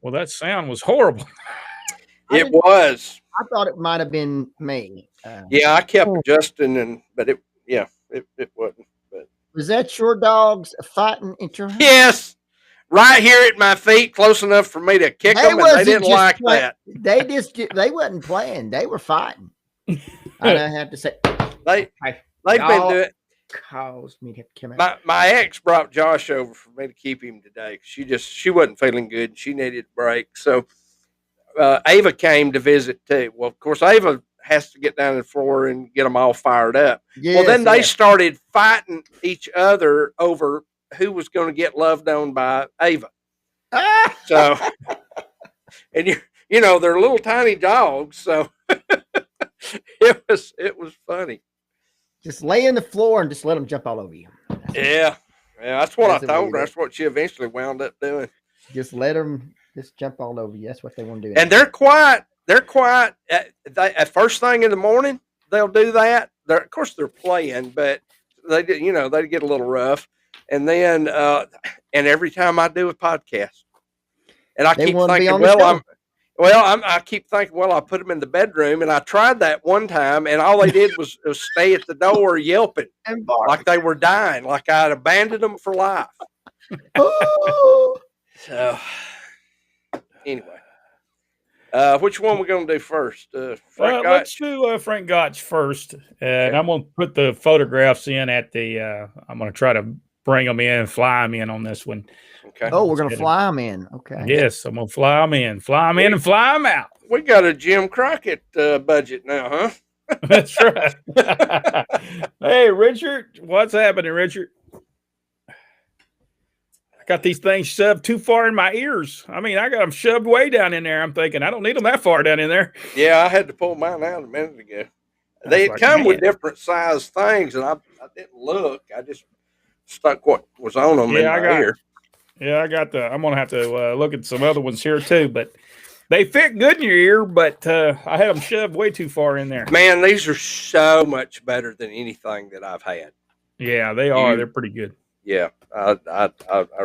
Well, that sound was horrible. It was. I thought it might have been me. Yeah, I kept adjusting, but it wasn't. But Was that your dogs fighting at your house? yes, right here at my feet, close enough for me to kick them, and they didn't like that. They wasn't playing. They were fighting. I don't have to say They've been doing. Caused me to have to come out. My ex brought Josh over for me to keep him today. She wasn't feeling good. She needed a break. So Ava came to visit too. Well, of course, Ava has to get down to the floor and get them all fired up. Yes, well, then they started fighting each other over who was going to get loved on by Ava. So, and they're little tiny dogs, so it was funny. Just lay on the floor and just let them jump all over you. Yeah, that's what I told her. That's what she eventually wound up doing. Just let them just jump all over you. That's what they want to do. And they're quiet. They're quiet. At first thing in the morning, they'll do that. Of course, they're playing, but they get a little rough. And then, and every time I do a podcast, and I keep thinking, I keep thinking, I put them in the bedroom, and I tried that one time, and all they did was stay at the door yelping like they were dying, like I'd abandoned them for life. So, anyway, which one we going to do first? Let's do Frank Gotch first, and I'm going to put the photographs in at the. I'm going to try to bring them in, fly them in on this one. Okay. Oh, we're going to fly them in. Okay. Yes, I'm going to fly them in, and fly them out. We got a Jim Crockett budget now, huh? That's right. Hey, Richard, what's happening, Richard? I got these things shoved too far in my ears. I mean, I got them shoved way down in there. I'm thinking, I don't need them that far down in there. Yeah, I had to pull mine out a minute ago. They come with different size things, and I didn't look. I just stuck what was on them in my ear. Yeah, I'm going to have to look at some other ones here too, but they fit good in your ear, but I had them shoved way too far in there. Man, these are so much better than anything that I've had. Yeah, they are. They're pretty good. Yeah, I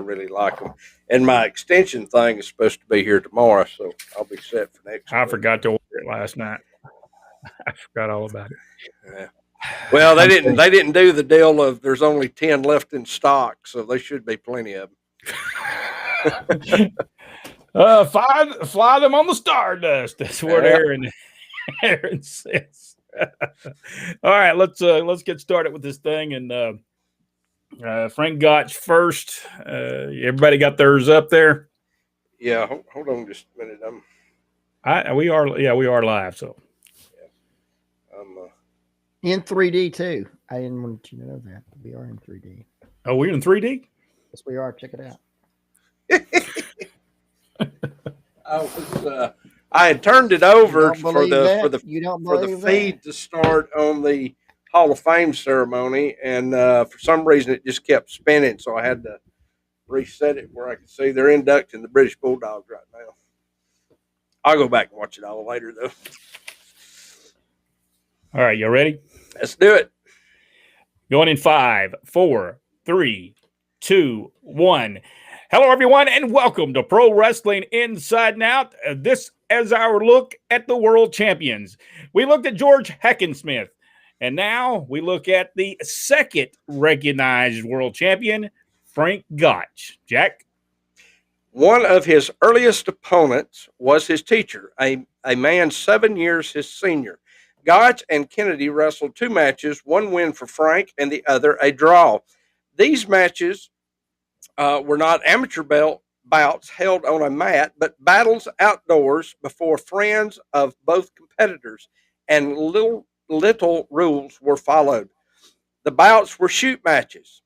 really like them. And my extension thing is supposed to be here tomorrow, so I'll be set for next week. I forgot to order it last night. I forgot all about it. Yeah. Well, they didn't do the deal of there's only 10 left in stock, so there should be plenty of them. Fly them on the Stardust. That's what Aaron says. All right, let's get started with this thing. And Frank Gotch first. Everybody got theirs up there? Yeah, hold on just a minute. We are live. So in 3D too. I didn't want you to know that we are in 3D. Oh, we're in 3D. Yes, we are. Check it out. I had turned it over for the feed to start on the Hall of Fame ceremony, and for some reason it just kept spinning, so I had to reset it where I could see they're inducting the British Bulldogs right now. I'll go back and watch it all later, though. All right, you ready? Let's do it. Going in 5, 4, 3, 2, 1. Hello, everyone, and welcome to Pro Wrestling Inside and Out. This is our look at the world champions. We looked at George Hackenschmidt, and now we look at the second recognized world champion, Frank Gotch. Jack? One of his earliest opponents was his teacher, a man 7 years his senior. Gotch and Kennedy wrestled 2 matches, one win for Frank and the other a draw. These matches were not amateur bouts held on a mat, but battles outdoors before friends of both competitors, and little rules were followed. The bouts were shoot matches,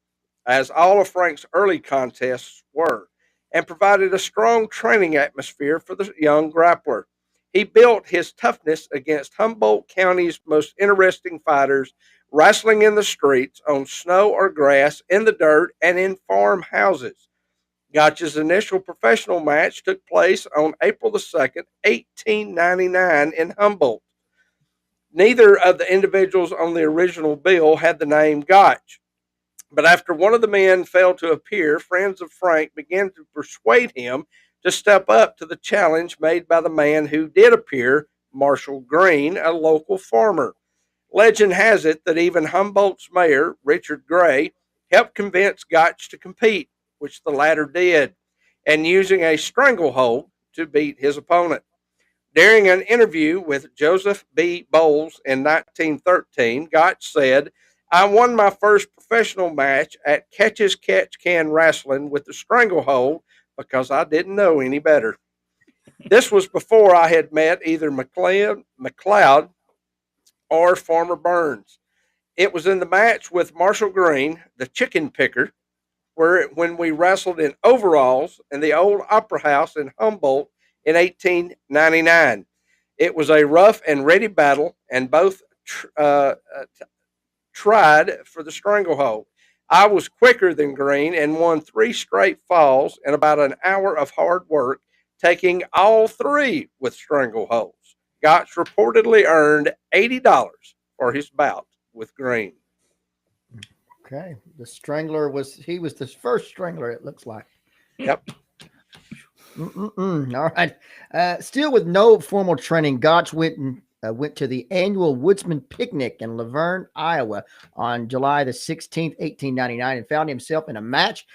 as all of Frank's early contests were, and provided a strong training atmosphere for the young grappler. He built his toughness against Humboldt County's most interesting fighters, wrestling in the streets, on snow or grass, in the dirt, and in farmhouses. Gotch's initial professional match took place on April the 2nd, 1899 in Humboldt. Neither of the individuals on the original bill had the name Gotch. But after one of the men failed to appear, friends of Frank began to persuade him to step up to the challenge made by the man who did appear, Marshall Green, a local farmer. Legend has it that even Humboldt's mayor, Richard Gray, helped convince Gotch to compete, which the latter did, and using a stranglehold to beat his opponent. During an interview with Joseph B. Bowles in 1913, Gotch said, I won my first professional match at Catch Can Wrestling with the stranglehold because I didn't know any better. This was before I had met either McLeod or Farmer Burns. It was in the match with Marshall Green, the chicken picker, when we wrestled in overalls in the old Opera House in Humboldt in 1899. It was a rough and ready battle, and both tried for the stranglehold. I was quicker than Green and won 3 straight falls and about an hour of hard work, taking all 3 with strangleholds. Gotch reportedly earned $80 for his bout with Green. Okay. The Strangler was the first Strangler, it looks like. Yep. All right. Still with no formal training, Gotch went to the annual Woodsman Picnic in Laverne, Iowa on July the 16th, 1899, and found himself in a match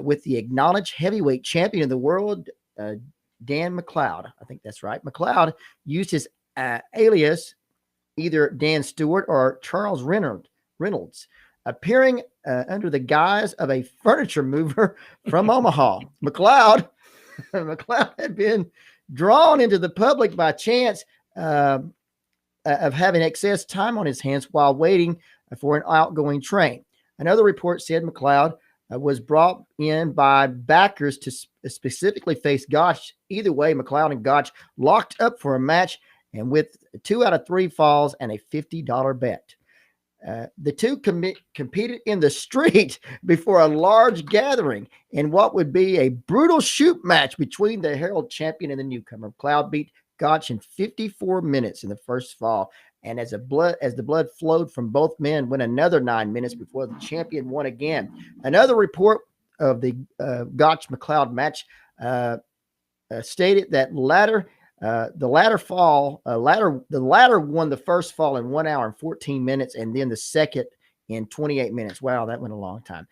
with the acknowledged heavyweight champion of the world, Dan McLeod. I think that's right. McLeod used his alias, either Dan Stewart or Charles Reynolds, appearing under the guise of a furniture mover from Omaha. McLeod had been drawn into the public by chance of having excess time on his hands while waiting for an outgoing train. Another report said McLeod was brought in by backers to specifically face Gotch. Either way, McLeod and Gotch locked up for a match, and with 2 out of 3 falls and a $50 bet. The two competed in the street before a large gathering in what would be a brutal shoot match between the herald champion and the newcomer. McLeod beat Gotch in 54 minutes in the first fall, and as the blood flowed from both men, went another 9 minutes before the champion won again. Another report of the Gotch-McLeod match stated that the latter won the first fall in 1 hour and 14 minutes, and then the second in 28 minutes. Wow, that went a long time.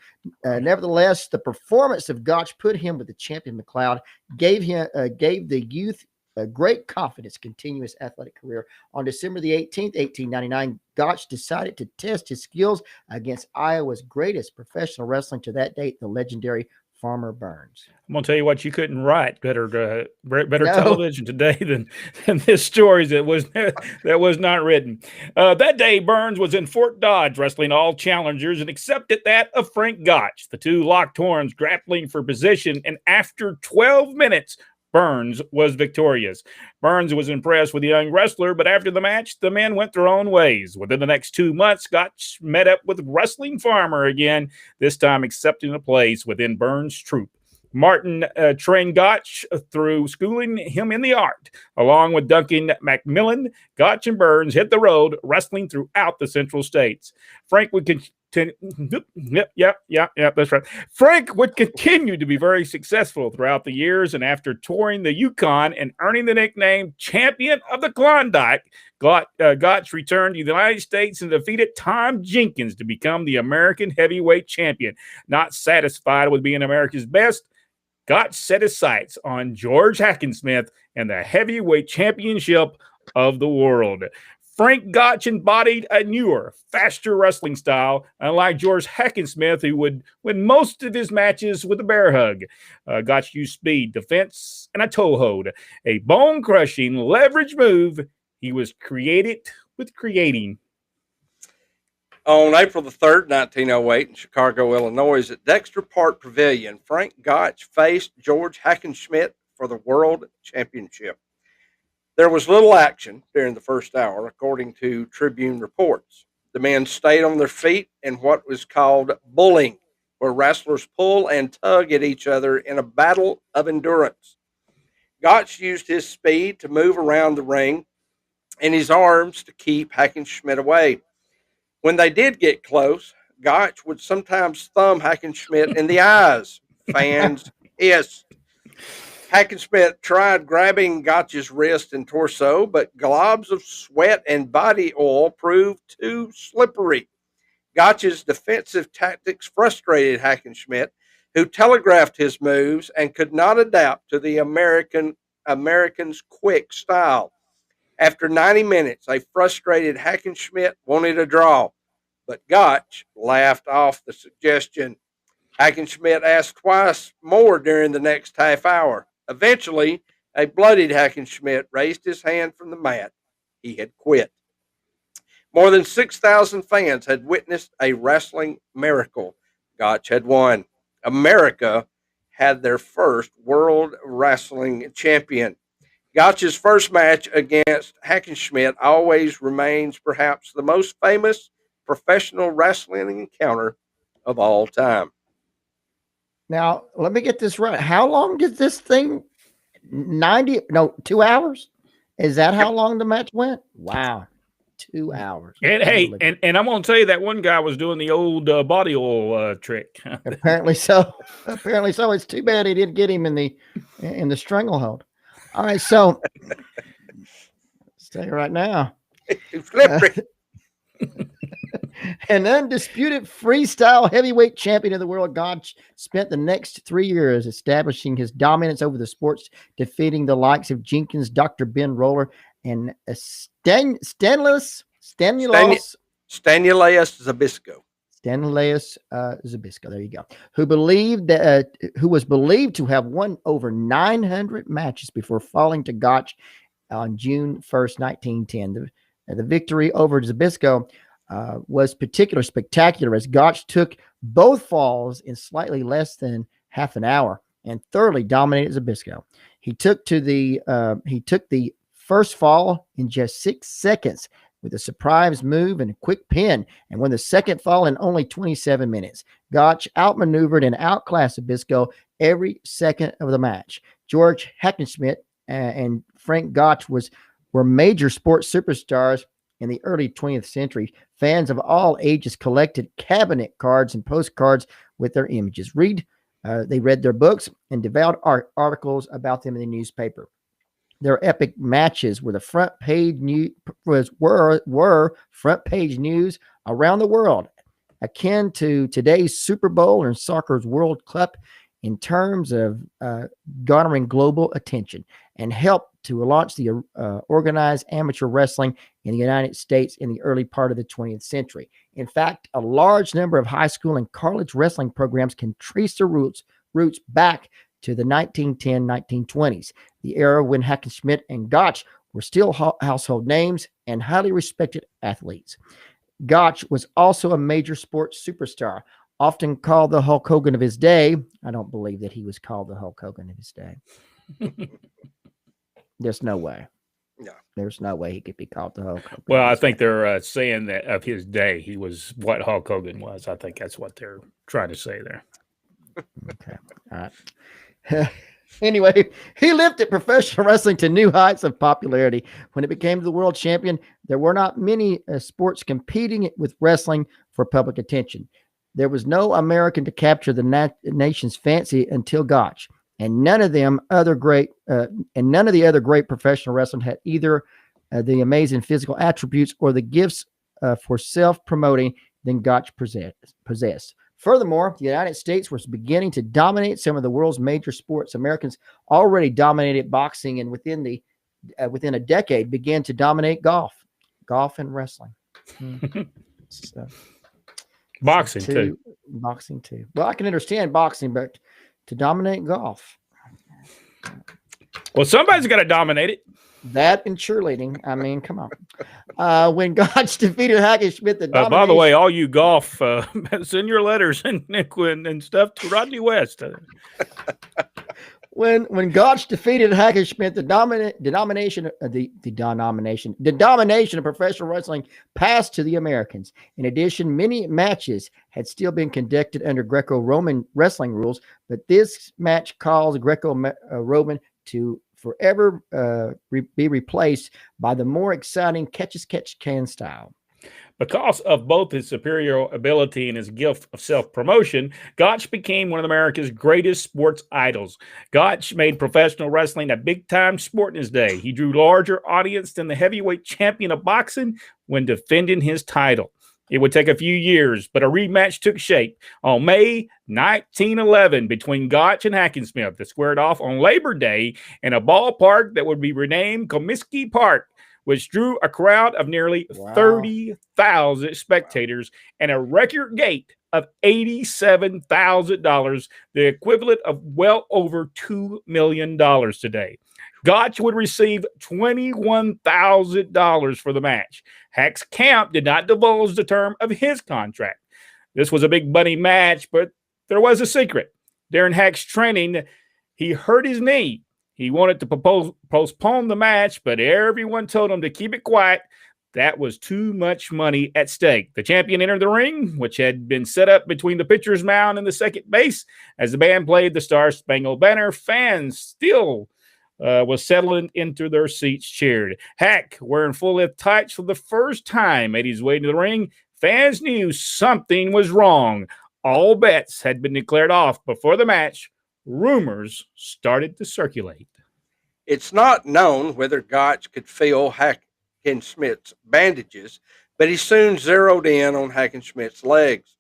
Nevertheless, the performance of Gotch put him with the champion McLeod, gave the youth a great confidence, continuous athletic career. On December the 18th, 1899, Gotch decided to test his skills against Iowa's greatest professional wrestling to that date, the legendary Farmer Burns. I'm gonna tell you what, you couldn't write better television today than this story that was not written. That day, Burns was in Fort Dodge wrestling all challengers and accepted that of Frank Gotch. The two locked horns, grappling for position, and after 12 minutes, Burns was victorious. Burns was impressed with the young wrestler, but after the match, the men went their own ways. Within the next 2 months, Gotch met up with Wrestling Farmer again, this time accepting a place within Burns' troupe. Martin trained Gotch through schooling him in the art. Along with Duncan McMillan, Gotch and Burns hit the road, wrestling throughout the Central States. Frank would continue. That's right. Frank would continue to be very successful throughout the years, and after touring the Yukon and earning the nickname Champion of the Klondike, Gotch returned to the United States and defeated Tom Jenkins to become the American heavyweight champion. Not satisfied with being America's best, Gotch set his sights on George Hackenschmidt and the heavyweight championship of the world. Frank Gotch embodied a newer, faster wrestling style, unlike George Hackenschmidt, who would win most of his matches with a bear hug. Gotch used speed, defense, and a toe hold, a bone-crushing leverage move he was created with creating. On April the 3rd, 1908, in Chicago, Illinois, at Dexter Park Pavilion, Frank Gotch faced George Hackenschmidt for the World Championship. There was little action during the first hour, according to Tribune reports. The men stayed on their feet in what was called bulling, where wrestlers pull and tug at each other in a battle of endurance. Gotch used his speed to move around the ring and his arms to keep Hackenschmidt away. When they did get close, Gotch would sometimes thumb Hackenschmidt in the eyes. Fans hissed. Hackenschmidt tried grabbing Gotch's wrist and torso, but globs of sweat and body oil proved too slippery. Gotch's defensive tactics frustrated Hackenschmidt, who telegraphed his moves and could not adapt to the Americans' quick style. After 90 minutes, a frustrated Hackenschmidt wanted a draw, but Gotch laughed off the suggestion. Hackenschmidt asked twice more during the next half hour. Eventually, a bloodied Hackenschmidt raised his hand from the mat. He had quit. More than 6,000 fans had witnessed a wrestling miracle. Gotch had won. America had their first world wrestling champion. Gotch's first match against Hackenschmidt always remains perhaps the most famous professional wrestling encounter of all time. Now, let me get this right. How long did this thing? 2 hours? Is that how long the match went? Wow. 2 hours. And hey, and I'm going to tell you that one guy was doing the old body oil trick. Apparently so. Apparently so. It's too bad he didn't get him in the stranglehold. All right, so let's tell you right now. An undisputed freestyle heavyweight champion of the world, Gotch spent the next 3 years establishing his dominance over the sports, defeating the likes of Jenkins, Dr. Ben Roller, and Stanislaus Zabisco. Stanislaus Zabisco. There you go. Who was believed to have won over 900 matches before falling to Gotch on June 1st, 1910. The victory over Zabisco was particularly spectacular as Gotch took both falls in slightly less than half an hour and thoroughly dominated Zabisco. He took the first fall in just 6 seconds with a surprise move and a quick pin, and won the second fall in only 27 minutes. Gotch outmaneuvered and outclassed Zabisco every second of the match. George Hackenschmidt and Frank Gotch were major sports superstars in the early 20th century. Fans of all ages collected cabinet cards and postcards with their images. They read their books and devoured articles about them in the newspaper. Their epic matches were front page news around the world, akin to today's Super Bowl and soccer's World Cup in terms of garnering global attention, and helped to launch the organized amateur wrestling in the United States in the early part of the 20th century. In fact, a large number of high school and college wrestling programs can trace their roots back to the 1910-1920s, the era when Hackenschmidt and Gotch were still household names and highly respected athletes. Gotch was also a major sports superstar, often called the Hulk Hogan of his day. I don't believe that he was called the Hulk Hogan of his day. There's no way. No. There's no way he could be called the Hulk Hogan. Well, I think they're saying that of his day, he was what Hulk Hogan was. I think that's what they're trying to say there. Okay. All right. Anyway, he lifted professional wrestling to new heights of popularity. When it became the world champion, there were not many sports competing with wrestling for public attention. There was no American to capture the nation's fancy until Gotch, and none of the other great professional wrestlers had either the amazing physical attributes or the gifts for self-promoting than Gotch possessed. Furthermore, the United States was beginning to dominate some of the world's major sports. Americans already dominated boxing, and within a decade began to dominate golf and wrestling. So, boxing too. Well, I can understand boxing, but to dominate golf. Well, somebody's got to dominate it. That and cheerleading. I mean, come on. When Gotch defeated Hackenschmidt, by the way, all you golf, send your letters and stuff to Rodney West. When Gotch defeated Hackenschmidt, the domination of professional wrestling passed to the Americans. In addition, many matches had still been conducted under Greco-Roman wrestling rules, but this match caused Greco-Roman to forever be replaced by the more exciting catch-as-catch-can style. Because of both his superior ability and his gift of self-promotion, Gotch became one of America's greatest sports idols. Gotch made professional wrestling a big-time sport in his day. He drew larger audience than the heavyweight champion of boxing when defending his title. It would take a few years, but a rematch took shape on May 1911 between Gotch and Hackenschmidt that squared off on Labor Day in a ballpark that would be renamed Comiskey Park, which drew a crowd of nearly 30,000 spectators and a record gate of $87,000, the equivalent of well over $2 million today. Gotch would receive $21,000 for the match. Hack's camp did not divulge the term of his contract. This was a big money match, but there was a secret. During Hack's training, he hurt his knee. He wanted to postpone the match, but everyone told him to keep it quiet. That was too much money at stake. The champion entered the ring, which had been set up between the pitcher's mound and the second base. As the band played the Star Spangled Banner, fans still was settling into their seats, cheered. Hack, wearing full-length tights for the first time, made his way to the ring. Fans knew something was wrong. All bets had been declared off before the match. Rumors started to circulate. It's not known whether Gotch could feel Hackenschmidt's bandages, but he soon zeroed in on Hackenschmidt's legs.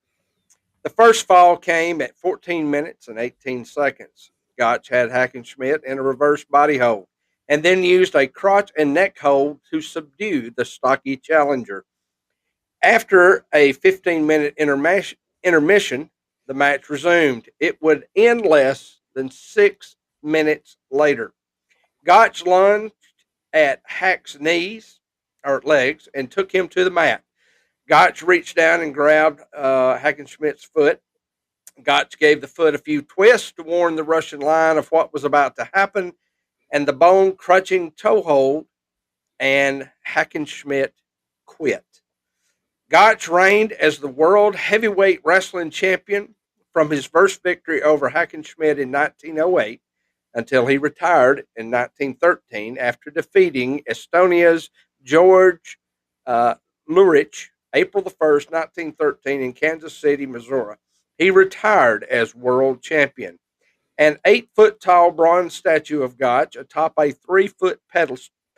The first fall came at 14 minutes and 18 seconds. Gotch had Hackenschmidt in a reverse body hold and then used a crotch and neck hold to subdue the stocky challenger. After a 15-minute intermission, the match resumed. It would end less than 6 minutes later. Gotch lunged at Hack's legs and took him to the mat. Gotch reached down and grabbed Hackenschmidt's foot. Gotch gave the foot a few twists to warn the Russian Lion of what was about to happen, and the bone-crunching toehold, and Hackenschmidt quit. Gotch reigned as the world heavyweight wrestling champion from his first victory over Hackenschmidt in 1908 until he retired in 1913 after defeating Estonia's George Lurich April the 1st, 1913 in Kansas City, Missouri. He retired as world champion. An 8-foot-tall bronze statue of Gotch atop a 3-foot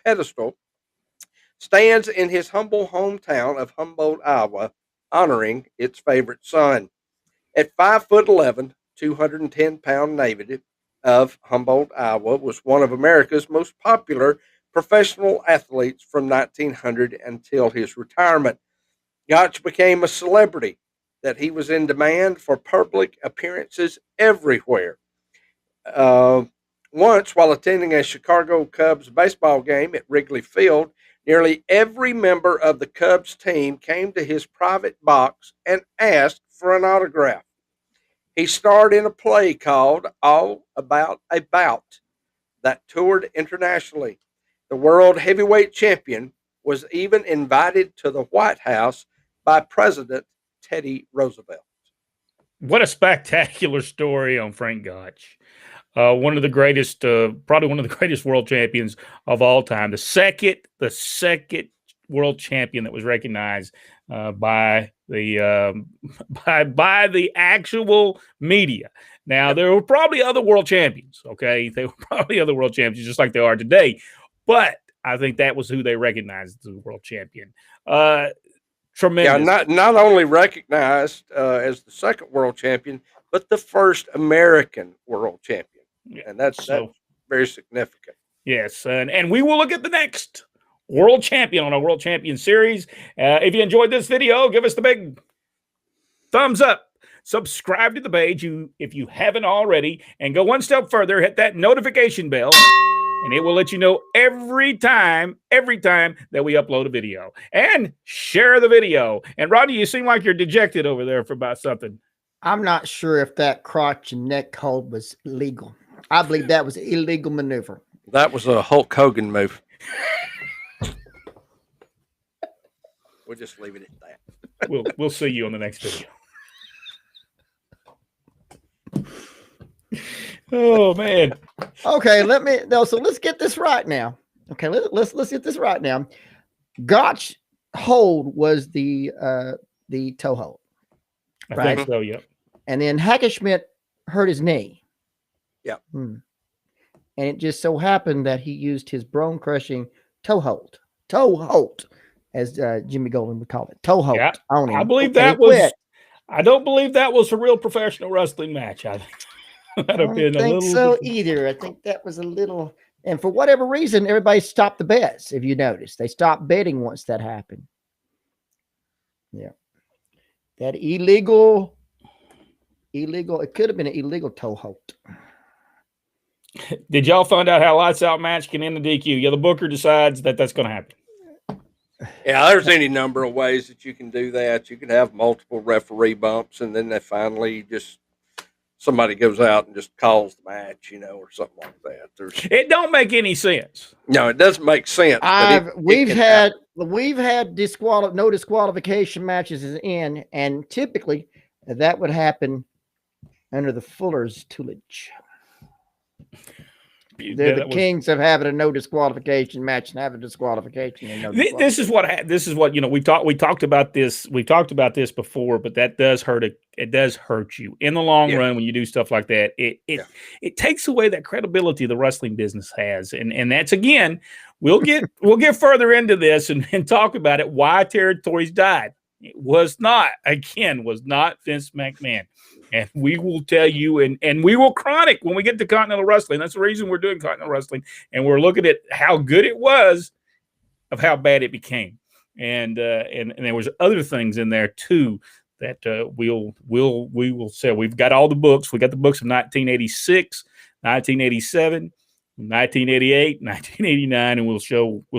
pedestal stands in his humble hometown of Humboldt, Iowa, honoring its favorite son. At 5'11", 210-pound native of Humboldt, Iowa, was one of America's most popular professional athletes from 1900 until his retirement. Gotch became a celebrity that he was in demand for public appearances everywhere. Once, while attending a Chicago Cubs baseball game at Wrigley Field, nearly every member of the Cubs team came to his private box and asked for an autograph. He starred in a play called All About a Bout that toured internationally. The world heavyweight champion was even invited to the White House by President Teddy Roosevelt. What a spectacular story on Frank Gotch. One of the greatest, probably one of the greatest world champions of all time. The second world champion that was recognized by the actual media. Now, there were probably other world champions. Okay, there were probably other world champions, just like there are today. But I think that was who they recognized as the world champion. Tremendous. Yeah, not only recognized as the second world champion, but the first American world champion. Yeah. And that's very significant. Yes, and we will look at the next world champion on our World Champion Series. If you enjoyed this video, give us the big thumbs up. Subscribe to the page if you haven't already, and go one step further, hit that notification bell, and it will let you know every time that we upload a video. And share the video. And Rodney, you seem like you're dejected over there about something. I'm not sure if that crotch and neck hold was legal. I believe that was an illegal maneuver. That was a Hulk Hogan move. We'll just leave it at that. We'll see you on the next video. Oh man. Okay, let's get this right now. Okay, let's get this right now. Gotch hold was the toe hold. I Right. think so. Yep. And then Hackenschmidt hurt his knee. Yeah. And it just so happened that he used his bone crushing toe hold, as Jimmy Golden would call it, toe hold. Yeah, on him. I believe And he that was. quit. I don't believe that was a real professional wrestling match. I think I that'd have don't been a think little. so either. I think that was a little, and for whatever reason, everybody stopped the bets. If you notice, they stopped betting once that happened. Yeah, that illegal. It could have been an illegal toe hold. Did y'all find out how lights out match can end the DQ? Yeah, the booker decides that that's going to happen. Yeah, there's any number of ways that you can do that. You can have multiple referee bumps, and then they finally just somebody goes out and just calls the match, or something like that. It don't make any sense. No, it doesn't make sense. We've had no disqualification matches in, and typically that would happen under the Fuller's tutelage. They're the kings of having a no disqualification match and having disqualification. And this is what we talked about this. We've talked about this before, but that does hurt. It does hurt you in the long run when you do stuff like that. It takes away that credibility the wrestling business has, and that's again. We'll get further into this and talk about it. Why territories died. It was not Vince McMahon. And we will tell you, and we will chronic when we get to Continental Wrestling. That's the reason we're doing Continental Wrestling, and we're looking at how good it was, of how bad it became, and there was other things in there too that we will say. We've got all the books. We got the books of 1986, 1987, 1988, 1989, and we'll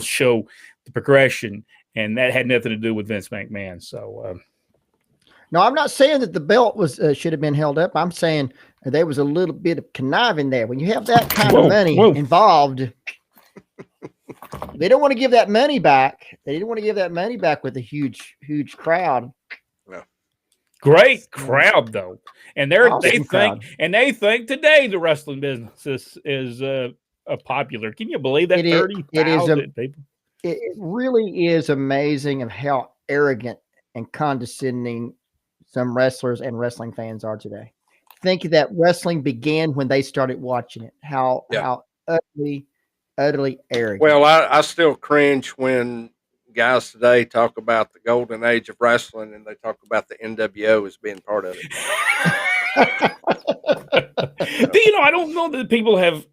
show the progression, and that had nothing to do with Vince McMahon. So. No, I'm not saying that the belt was should have been held up. I'm saying there was a little bit of conniving there. When you have that kind of money involved, they don't want to give that money back. They didn't want to give that money back with a huge crowd. Yeah. Great crowd though, and they crowd. think today the wrestling business is popular. Can you believe that? 30,000 people. It really is amazing of how arrogant and condescending some wrestlers and wrestling fans are today. Think that wrestling began when they started watching it. How utterly arrogant. Well, I still cringe when guys today talk about the golden age of wrestling and they talk about the NWO as being part of it. I don't know that people have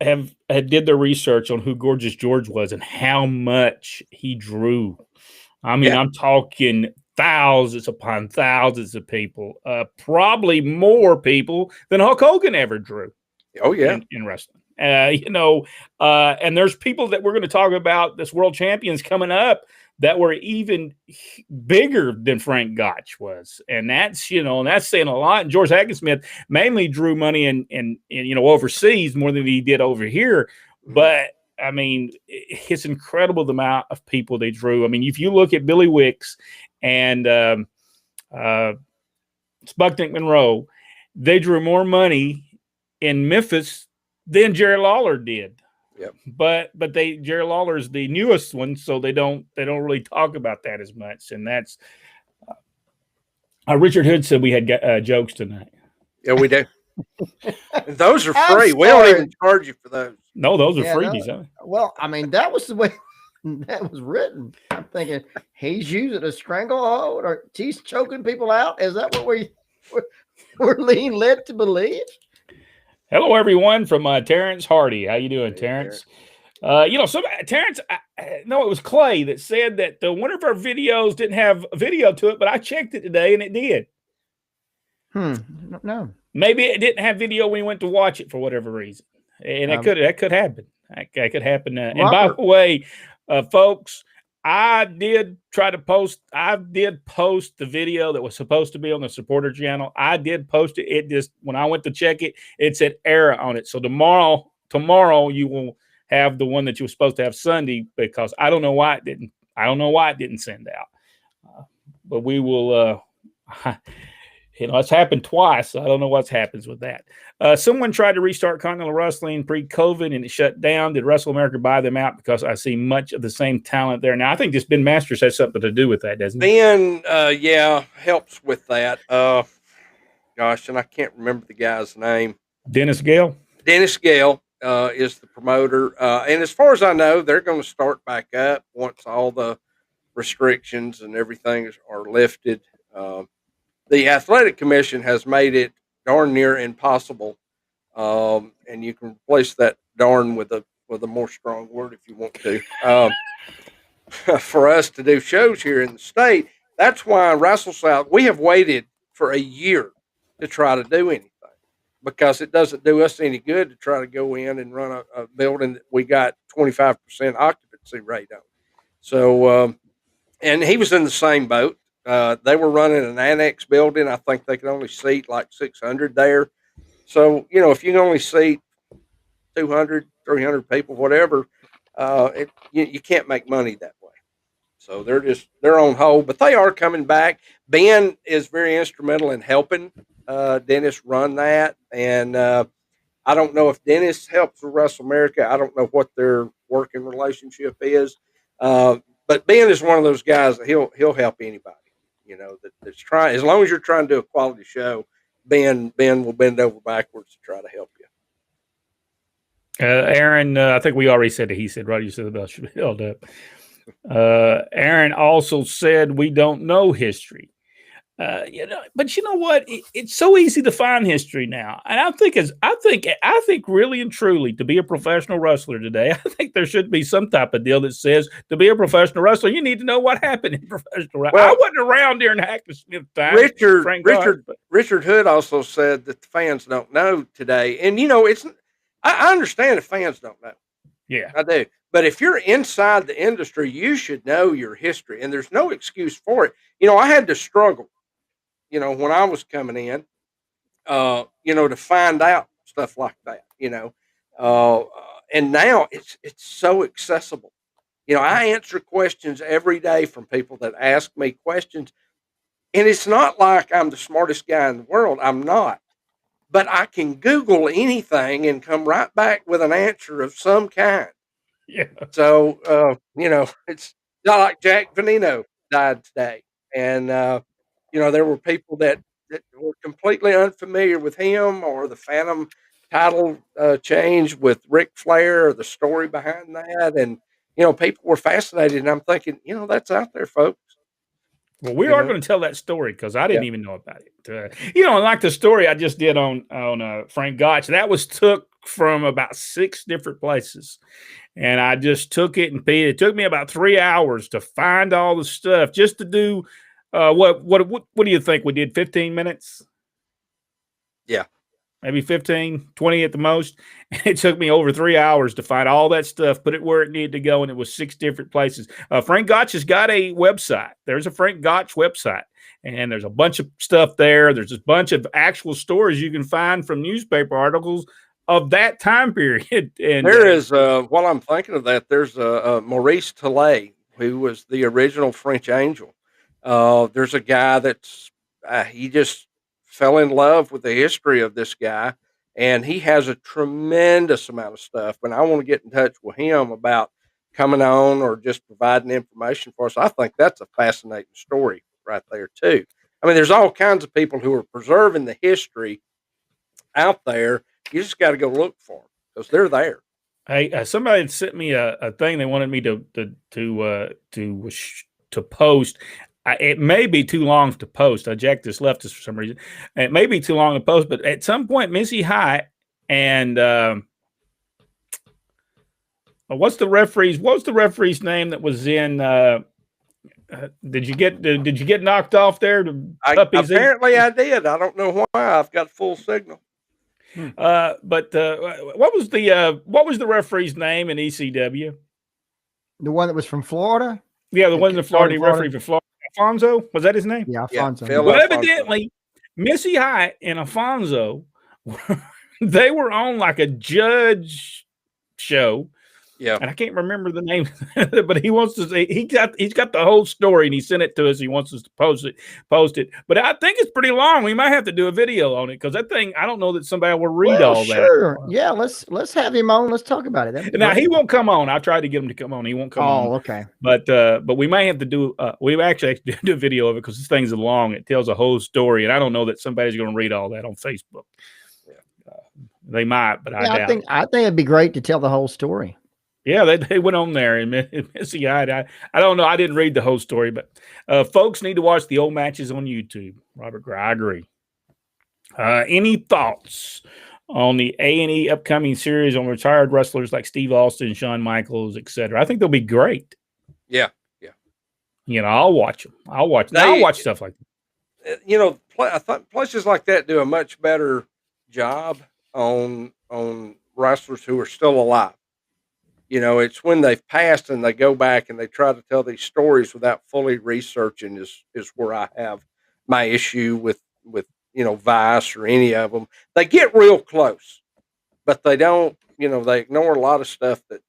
did their research on who Gorgeous George was and how much he drew. I mean, I'm talking thousands upon thousands of people, probably more people than Hulk Hogan ever drew. Oh yeah, in wrestling. And there's people that we're going to talk about, this world champions coming up, that were even bigger than Frank Gotch was, and that's that's saying a lot. And George Hackenschmidt mainly drew money in overseas more than he did over here, but. I mean, it's incredible the amount of people they drew. I mean, if you look at Billy Wicks and Sputnik Monroe, they drew more money in Memphis than Jerry Lawler did. Yep. But Jerry Lawler is the newest one, so they don't really talk about that as much. And that's Richard Hood said we had jokes tonight. Yeah, we do. Those are free. We don't even charge you for those. No, those are freebies. Huh? Well, I mean, that was the way that was written. I'm thinking he's using a stranglehold or he's choking people out. Is that what we're being led to believe? Hello, everyone, from Terrence Hardy. How you doing, Terrence? Terrence, it was Clay that said that one of our videos didn't have a video to it, but I checked it today and it did. No. Maybe it didn't have video when he went to watch it for whatever reason. And that could happen. That could happen. And by the way, folks, I did post the video that was supposed to be on the supporter channel. I did post it. It just, when I went to check it, it said error on it. So tomorrow you will have the one that you were supposed to have Sunday, because I don't know why it didn't send out. But we will, You know, it's happened twice. So I don't know what's happens with that. Someone tried to restart Continental Wrestling pre-COVID and it shut down. Did Wrestle America buy them out? Because I see much of the same talent there. Now, I think this Ben Masters has something to do with that, doesn't he? Ben, yeah, helps with that. Gosh, and I can't remember the guy's name. Dennis Gale? Dennis Gale is the promoter. And as far as I know, they're going to start back up once all the restrictions and everything are lifted. The athletic commission has made it darn near impossible, and you can replace that darn with a more strong word if you want to. For us to do shows here in the state, that's why Wrestle South. We have waited for a year to try to do anything because it doesn't do us any good to try to go in and run a building that we got 25% occupancy rate on. So, and he was in the same boat. They were running an annex building. I think they could only seat like 600 there. So, you know, if you can only seat 200, 300 people, whatever, you can't make money that way. So they're on hold, but they are coming back. Ben is very instrumental in helping Dennis run that. And I don't know if Dennis helps with Wrestle America. I don't know what their working relationship is. But Ben is one of those guys that he'll help anybody. You know, that's trying, as long as you're trying to do a quality show, Ben will bend over backwards to try to help you. Aaron, I think we already said that he said, right? You said the bell should be held up. Aaron also said we don't know history. You know, but you know what? It's so easy to find history now, and I think really and truly to be a professional wrestler today, I think there should be some type of deal that says to be a professional wrestler, you need to know what happened in professional wrestling. Well, I wasn't around during Hackman Smith time. Richard Hood also said that the fans don't know today, and you know, I understand if fans don't know. Yeah, I do. But if you're inside the industry, you should know your history, and there's no excuse for it. You know, I had to struggle. You know, when I was coming in, you know, to find out stuff like that, you know, and now it's so accessible. You know, I answer questions every day from people that ask me questions, and it's not like I'm the smartest guy in the world. I'm not, but I can Google anything and come right back with an answer of some kind. Yeah. So, you know, it's not like Jack Veneno died today, and you know, there were people that were completely unfamiliar with him or the Phantom title change with Ric Flair or the story behind that. And, you know, people were fascinated. And I'm thinking, you know, that's out there, folks. Well, we are going to tell that story because I didn't even know about it. You know, like the story I just did on Frank Gotch, that was took from about 6 different places. And I just took it and it took me about 3 hours to find all the stuff just to do. What do you think we did? 15 minutes? Yeah. Maybe 15, 20 at the most. And it took me over 3 hours to find all that stuff, put it where it needed to go, and it was 6 different places. Frank Gotch has got a website. There's a Frank Gotch website, and there's a bunch of stuff there. There's a bunch of actual stories you can find from newspaper articles of that time period. And there is, while I'm thinking of that, there's Maurice Tillet, who was the original French Angel. There's a guy that's he just fell in love with the history of this guy, and he has a tremendous amount of stuff. And I want to get in touch with him about coming on or just providing information for us. I think that's a fascinating story right there too. I mean, there's all kinds of people who are preserving the history out there. You just got to go look for them because they're there. Hey, somebody had sent me a thing they wanted me to post. It may be too long to post. Jack just left us for some reason. It may be too long to post, but at some point, Missy Hyatt and what's the referee's name that was in? Did you get knocked off there? Apparently, I did. I don't know why. I've got full signal. But what was the referee's name in ECW? The one that was from Florida. Yeah, the one in the Florida referee for Florida. Alfonso, was that his name? Yeah, Alfonso. Yeah, well, evidently, Missy Hyatt and Alfonso, they were on like a judge show, Yeah. And I can't remember the name, but he wants to say he's got the whole story and he sent it to us. He wants us to post it. But I think it's pretty long. We might have to do a video on it because that thing, I don't know that somebody will read Well, all that. sure. Yeah, let's have him on. Let's talk about it. That'd be Now great. he won't come on. I tried to get him to come on. He won't come on. Oh, okay. But we may have to do we actually do a video of it because this thing's long. It tells a whole story, and I don't know that somebody's going to read all that on Facebook. Yeah. They might, but I doubt it. I think it'd be great to tell the whole story. Yeah, they went on there and Missy, I don't know. I didn't read the whole story, but folks need to watch the old matches on YouTube. Robert Gray, I agree. Any thoughts on the A&E upcoming series on retired wrestlers like Steve Austin, Shawn Michaels, etc.? I think they'll be great. Yeah. I'll watch them. I'll watch stuff like that. I thought places like that do a much better job on wrestlers who are still alive. It's when they've passed and they go back and they try to tell these stories without fully researching is where I have my issue with Vice or any of them. They get real close, but they don't. They ignore a lot of stuff that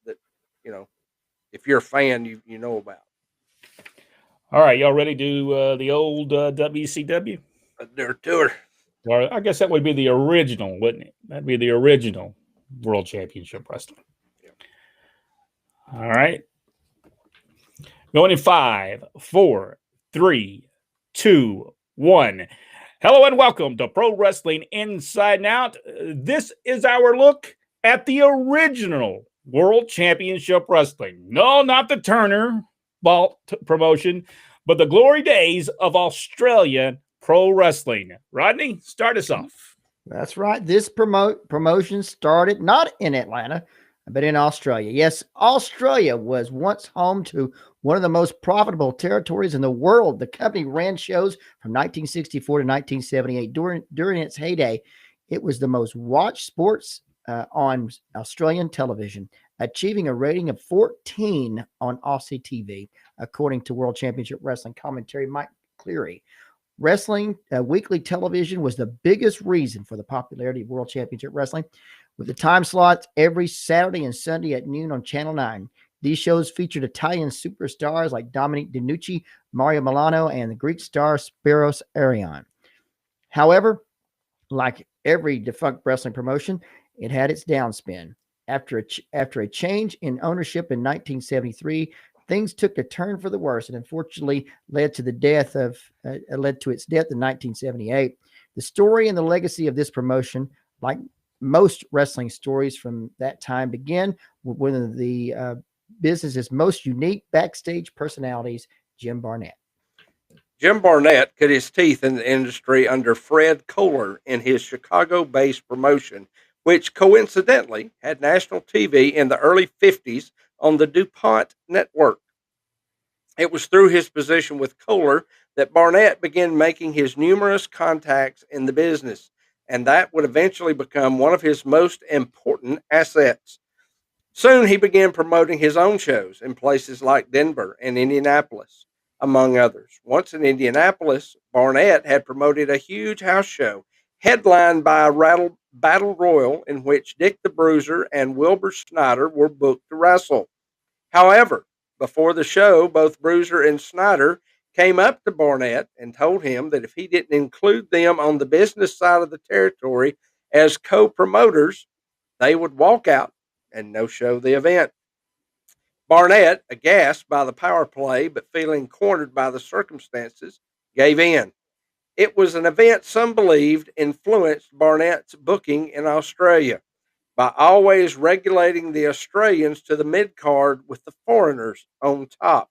if you're a fan, you know about. All right, y'all ready to do the old WCW? Their tour. Or I guess that would be the original, wouldn't it? That'd be the original World Championship Wrestling. All right. Going in 5, 4, 3, 2, 1. Hello and welcome to Pro Wrestling Inside and Out. This is our look at the original World Championship Wrestling. No, not the Turner Balt promotion, but the glory days of Australian pro wrestling. Rodney, start us off. That's right. This promotion started not in Atlanta, but in Australia. Yes, Australia was once home to one of the most profitable territories in the world. The company ran shows from 1964 to 1978. During its heyday, it was the most watched sports on Australian television, achieving a rating of 14 on Aussie TV, according to World Championship Wrestling commentary Mike Cleary. Wrestling weekly television was the biggest reason for the popularity of World Championship Wrestling, with the time slots every Saturday and Sunday at noon on Channel 9. These shows featured Italian superstars like Dominic DiNucci, Mario Milano, and the Greek star Spiros Arion. However, like every defunct wrestling promotion, it had its downspin. After a change in ownership in 1973, things took a turn for the worse, and unfortunately led to its death in 1978. The story and the legacy of this promotion, like most wrestling stories from that time, began with one of the business's most unique backstage personalities, Jim Barnett. Jim Barnett cut his teeth in the industry under Fred Kohler in his Chicago-based promotion, which coincidentally had national TV in the early 50s on the DuPont network. It was through his position with Kohler that Barnett began making his numerous contacts in the business, and that would eventually become one of his most important assets. Soon he began promoting his own shows in places like Denver and Indianapolis, among others. Once in Indianapolis, Barnett had promoted a huge house show headlined by a battle royal in which Dick the Bruiser and Wilbur Snyder were booked to wrestle. However, before the show, both Bruiser and Snyder came up to Barnett and told him that if he didn't include them on the business side of the territory as co-promoters, they would walk out and no-show the event. Barnett, aghast by the power play but feeling cornered by the circumstances, gave in. It was an event some believed influenced Barnett's booking in Australia by always regulating the Australians to the mid-card with the foreigners on top.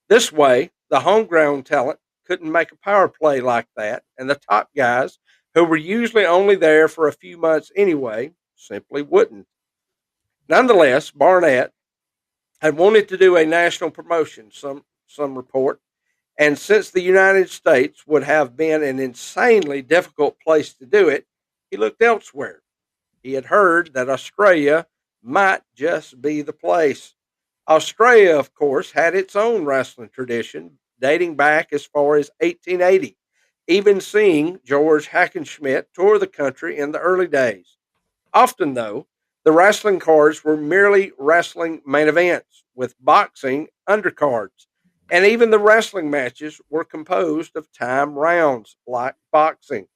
This way, the homegrown talent couldn't make a power play like that, and the top guys, who were usually only there for a few months anyway, simply wouldn't. Nonetheless, Barnett had wanted to do a national promotion, some report, and since the United States would have been an insanely difficult place to do it, he looked elsewhere. He had heard that Australia might just be the place. Australia, of course, had its own wrestling tradition dating back as far as 1880, even seeing George Hackenschmidt tour the country in the early days. Often, though, The wrestling cards were merely wrestling main events with boxing undercards, and even the wrestling matches were composed of time rounds like boxing.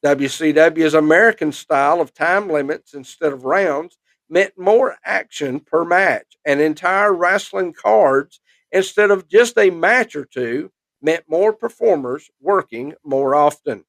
WCW's American style of time limits instead of rounds meant more action per match, and entire wrestling cards instead of just a match or two meant more performers working more often.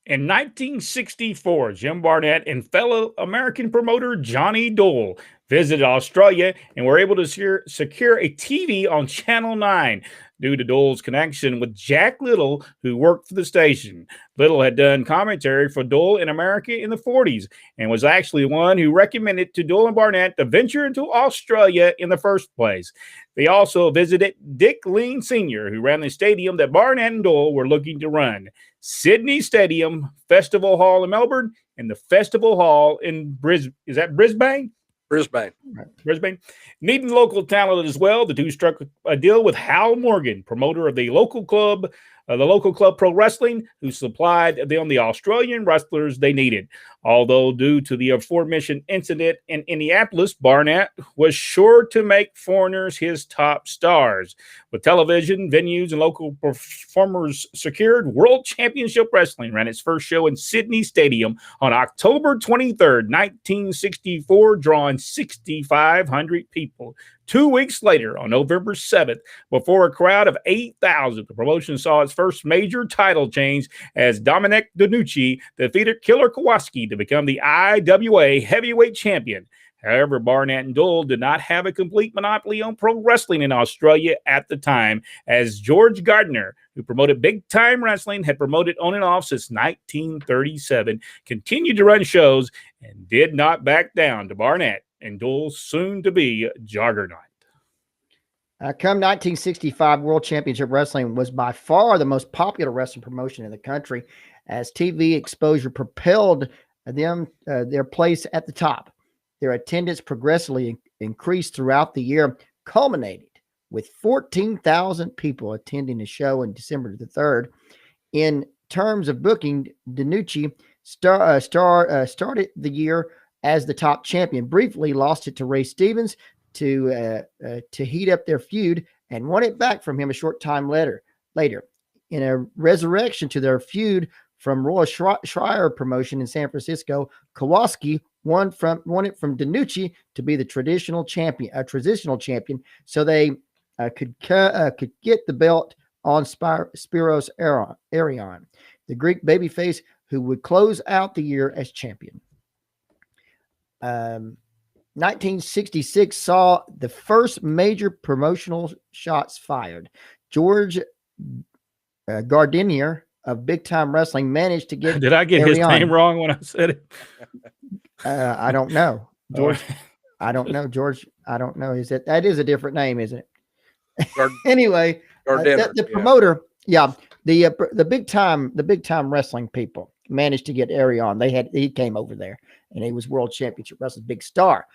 In 1964, Jim Barnett and fellow American promoter Johnny Dole visited Australia and were able to secure a TV on Channel 9 due to Dole's connection with Jack Little, who worked for the station. Little had done commentary for Dole in America in the 40s and was actually one who recommended to Dole and Barnett to venture into Australia in the first place. They also visited Dick Lean Sr., who ran the stadium that Barnett and Dole were looking to run, Sydney Stadium, Festival Hall in Melbourne, and the Festival Hall in Brisbane. Is that Brisbane? Brisbane. Needing local talent as well, the two struck a deal with Hal Morgan, promoter of the local club Pro Wrestling, who supplied them the Australian wrestlers they needed. Although due to the aforementioned incident in Indianapolis, Barnett was sure to make foreigners his top stars. With television, venues, and local performers secured, World Championship Wrestling ran its first show in Sydney Stadium on October 23rd, 1964, drawing 6,500 people. 2 weeks later, on November 7th, before a crowd of 8,000, the promotion saw its first major title change as Dominic DeNucci defeated Killer Kowalski to become the IWA heavyweight champion. However, Barnett and Dole did not have a complete monopoly on pro wrestling in Australia at the time, as George Gardner, who promoted Big Time Wrestling, had promoted on and off since 1937, continued to run shows and did not back down to Barnett and Dole's soon-to-be juggernaut. Come 1965, World Championship Wrestling was by far the most popular wrestling promotion in the country, as TV exposure propelled them their place at the top. Their attendance progressively increased throughout the year, culminated with 14,000 people attending the show on December the 3rd. In terms of booking, DeNucci started the year as the top champion, briefly lost it to Ray Stevens to heat up their feud, and won it back from him a short time later. In a resurrection to their feud from Roy Schreier promotion in San Francisco, Kowalski won it from DeNucci to be the transitional champion, so they could get the belt on Spiros Arion, the Greek babyface who would close out the year as champion. 1966 saw the first major promotional shots fired. George Gardiner of Big Time Wrestling managed to get. Did I get his name wrong when I said it? I don't know, George. I don't know, George. I don't know. That is a different name, isn't it? Anyway, the promoter, the Big Time Wrestling people managed to get Arion. He came over there, and he was World Championship Wrestling big star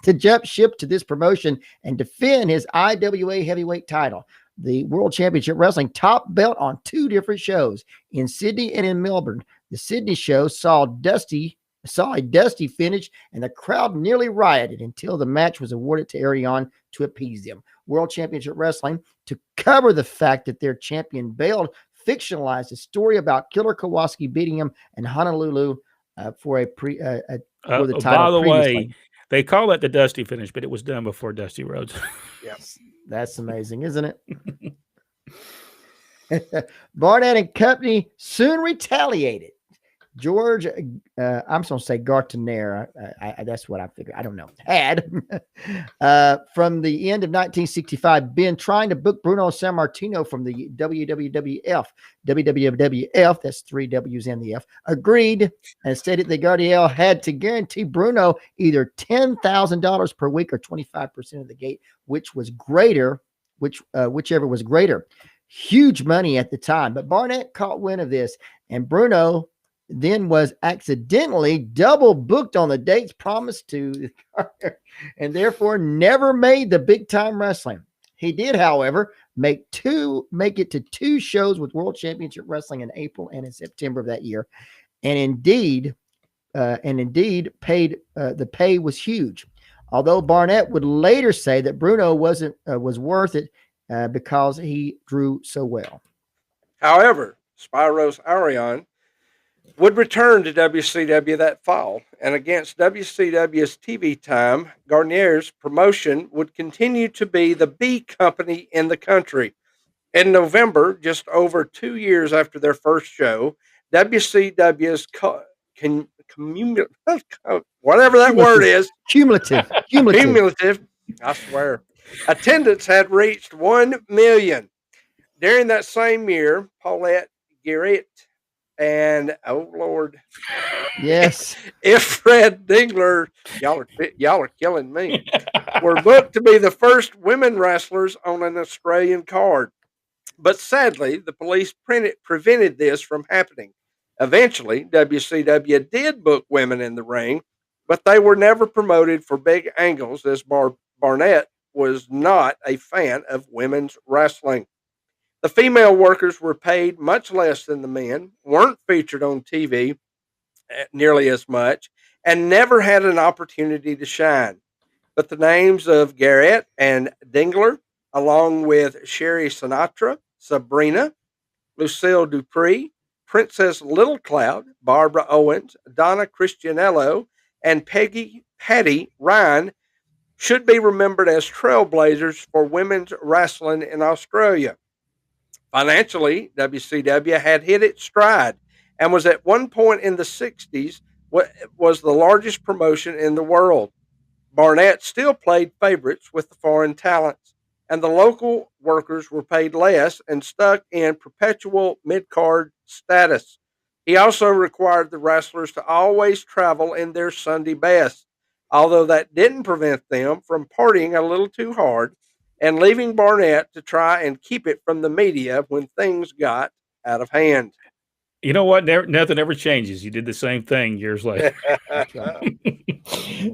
to jump ship to this promotion and defend his IWA heavyweight title. The World Championship Wrestling top belt on two different shows in Sydney and in Melbourne. The Sydney show saw a dusty finish, and the crowd nearly rioted until the match was awarded to Arion to appease them. World Championship Wrestling, to cover the fact that their champion bailed, fictionalized a story about Killer Kowalski beating him in Honolulu for the title. By the way, they call it the Dusty finish, but it was done before Dusty Rhodes. Yes, that's amazing, isn't it? Barnett and company soon retaliated. George, I'm just going to say Gartner. That's what I figured. I don't know. Had from the end of 1965 been trying to book Bruno Sammartino from the WWF. WWF, that's three W's and the F, agreed and stated that Gardiel had to guarantee Bruno either $10,000 per week or 25% of the gate, whichever was greater. Huge money at the time. But Barnett caught wind of this, and Bruno then was accidentally double booked on the dates promised to Carter, and therefore never made the Big Time Wrestling. He did, however, make it to two shows with World Championship Wrestling in April and in September of that year. And indeed, and indeed the pay was huge. Although Barnett would later say that Bruno was worth it because he drew so well. However, Spiros Arion would return to WCW that fall, and against WCW's TV time, Garnier's promotion would continue to be the B company in the country. In November, just over 2 years after their first show, WCW's whatever that word is, Cumulative. I swear, attendance had reached 1 million. During that same year, Paulette Garrett and, oh Lord, Yes. if Fred Dingler, y'all are killing me, were booked to be the first women wrestlers on an Australian card. But sadly, the police prevented this from happening. Eventually, WCW did book women in the ring, but they were never promoted for big angles as Barnett was not a fan of women's wrestling. The female workers were paid much less than the men, weren't featured on TV nearly as much, and never had an opportunity to shine. But the names of Garrett and Dingler, along with Sherry Sinatra, Sabrina, Lucille Dupree, Princess Little Cloud, Barbara Owens, Donna Cristianello, and Patty Ryan, should be remembered as trailblazers for women's wrestling in Australia. Financially, WCW had hit its stride and was at one point in the 60s what was the largest promotion in the world. Barnett still played favorites with the foreign talents, and the local workers were paid less and stuck in perpetual mid-card status. He also required the wrestlers to always travel in their Sunday best, although that didn't prevent them from partying a little too hard and leaving Barnett to try and keep it from the media when things got out of hand. You know what? Nothing ever changes. You did the same thing years later.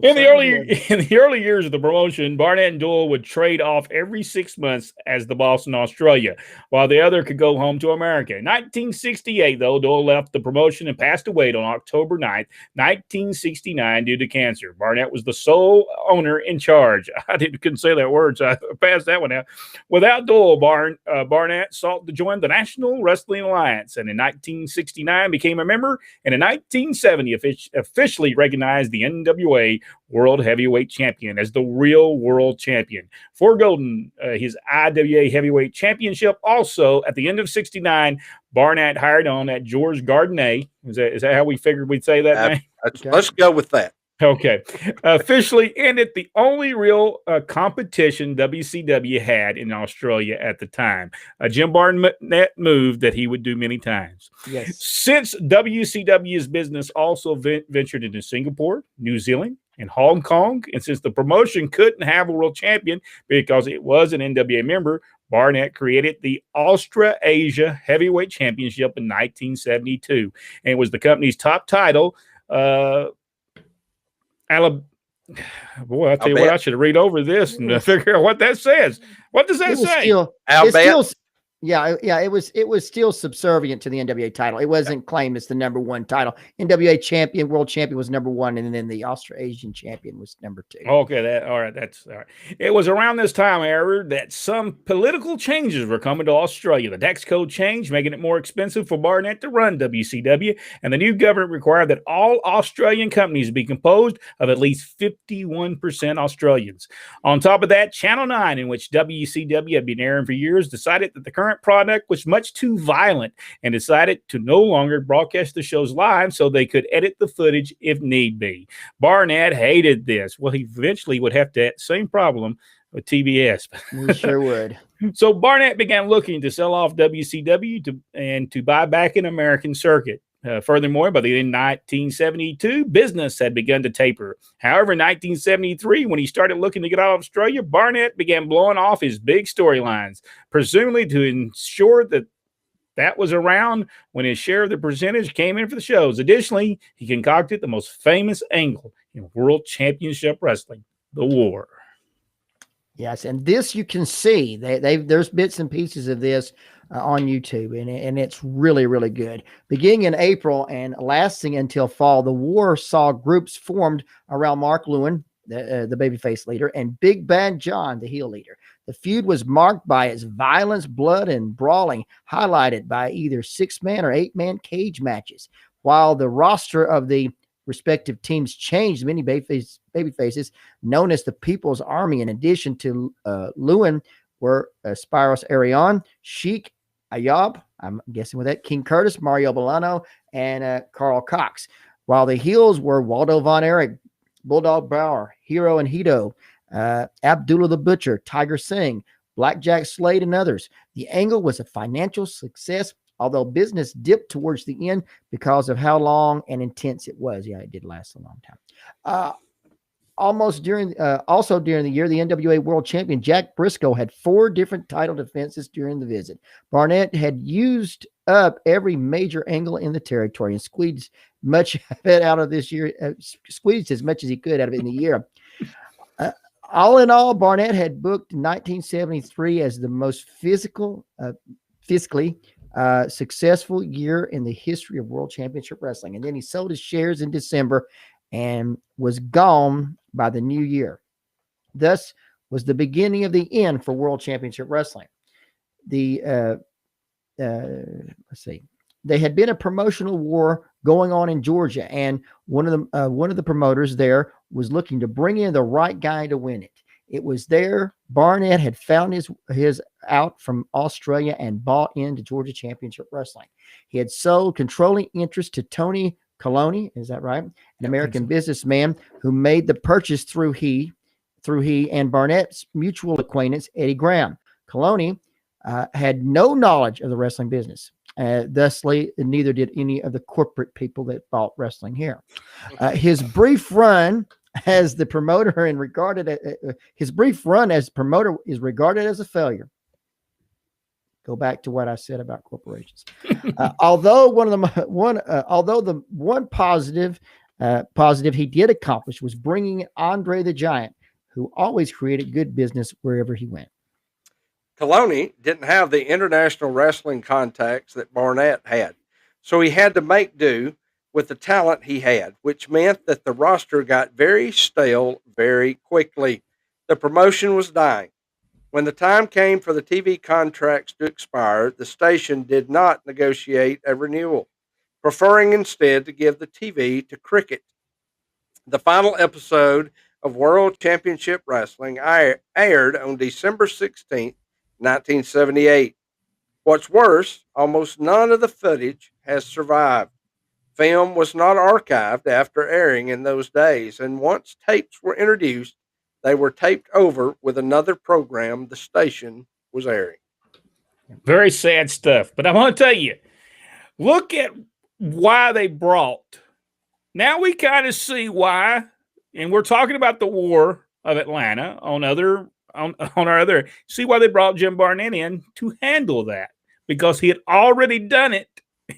In the early years of the promotion, Barnett and Doyle would trade off every 6 months as the boss in Australia, while the other could go home to America. In 1968, though, Doyle left the promotion and passed away on October 9th, 1969, due to cancer. Barnett was the sole owner in charge. I couldn't say that word, so I passed that one out. Without Doyle, Barnett sought to join the National Wrestling Alliance, and in 1969 became a member, and in 1970 officially recognized the NWA World Heavyweight Champion as the real world champion. For Golden, his IWA Heavyweight Championship. Also, at the end of 69, Barnett hired on at George Gardner. Is that how we figured we'd say that name? Okay. Let's go with that. Okay. Officially ended the only real competition WCW had in Australia at the time. Jim Barnett move that he would do many times. Yes. Since WCW's business also ventured into Singapore, New Zealand, and Hong Kong, and since the promotion couldn't have a world champion because it was an NWA member, Barnett created the Australasia Heavyweight Championship in 1972, and it was the company's top title. Boy, I tell you what, I should read over this and figure out what that says. What does that say? It was still subservient to the NWA title. It wasn't claimed as the number one title. NWA champion, world champion was number one, and then the Australasian champion was number two. Okay, all right. That's all right. It was around this time, however, that some political changes were coming to Australia. The tax code changed, making it more expensive for Barnett to run WCW, and the new government required that all Australian companies be composed of at least 51% Australians. On top of that, Channel 9, in which WCW had been airing for years, decided that the current product was much too violent and decided to no longer broadcast the shows live so they could edit the footage if need be. Barnett hated this. Well, he eventually would have that same problem with TBS. We sure would. So Barnett began looking to sell off WCW to buy back an American circuit. Furthermore, by the end of 1972, business had begun to taper. However, in 1973, when he started looking to get out of Australia, Barnett began blowing off his big storylines, presumably to ensure that was around when his share of the percentage came in for the shows. Additionally, he concocted the most famous angle in World Championship Wrestling, the war. Yes, and this you can see. There's bits and pieces of this on YouTube, and it's really, really good. Beginning in April and lasting until fall, the war saw groups formed around Mark Lewin, the babyface leader, and Big Bad John, the heel leader. The feud was marked by its violence, blood, and brawling, highlighted by either 6-man or 8-man cage matches. While the roster of the respective teams changed, many babyfaces known as the People's Army, in addition to Lewin, were Spiros Arion, Sheik Ayub, I'm guessing with that, King Curtis, Mario Bolano, and Carl Cox. While the heels were Waldo Von Erich, Bulldog Bauer, Hero and Hito, Abdullah the Butcher, Tiger Singh, Blackjack Slade, and others. The angle was a financial success, although business dipped towards the end because of how long and intense it was. Yeah, it did last a long time. Also during the year, the NWA World Champion Jack Briscoe had 4 different title defenses during the visit. Barnett had used up every major angle in the territory and squeezed much of it out of this year, squeezed as much as he could out of it in the year. All in all, Barnett had booked 1973 as the most fiscally successful year in the history of World Championship Wrestling. And then he sold his shares in December and was gone by the new year. Thus was the beginning of the end for World Championship Wrestling. Let's see. There had been a promotional war going on in Georgia, and one of the promoters there was looking to bring in the right guy to win it. It was there Barnett had found his out from Australia and bought into Georgia Championship Wrestling. He had sold controlling interest to Tony Coloni, is that right? An American businessman who made the purchase through he and Barnett's mutual acquaintance, Eddie Graham. Coloni had no knowledge of the wrestling business. Thusly, neither did any of the corporate people that bought wrestling here. His brief run as the promoter and his brief run as promoter is regarded as a failure. Go back to what I said about corporations. Although the one positive he did accomplish was bringing Andre the Giant, who always created good business wherever he went. Coloni didn't have the international wrestling contacts that Barnett had, so he had to make do with the talent he had, which meant that the roster got very stale very quickly. The promotion was dying. When the time came for the TV contracts to expire, the station did not negotiate a renewal, preferring instead to give the TV to Cricket. The final episode of World Championship Wrestling aired on December 16th, 1978. What's worse, almost none of the footage has survived. Film was not archived after airing in those days, and once tapes were introduced, they were taped over with another program the station was airing. Very sad stuff. But I want to tell you, look at why they brought. Now we kind of see why, and we're talking about the War of Atlanta on our other. See why they brought Jim Barnett in to handle that, because he had already done it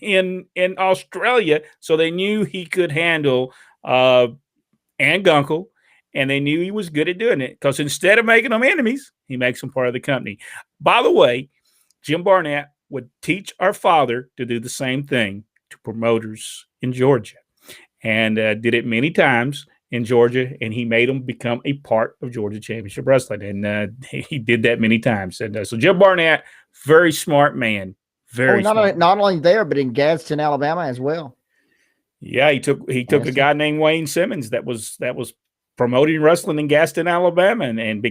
in Australia, so they knew he could handle Ann Gunkel, and they knew he was good at doing it, because instead of making them enemies, he makes them part of the company. By the way, Jim Barnett would teach our father to do the same thing to promoters in Georgia, and did it many times in Georgia, and he made them become a part of Georgia Championship Wrestling, and he did that many times. And so Jim Barnett, very smart man. Not only there, but in Gadsden, Alabama as well. Yeah, he took a guy named Wayne Simmons that was promoting wrestling in Gadsden, Alabama, and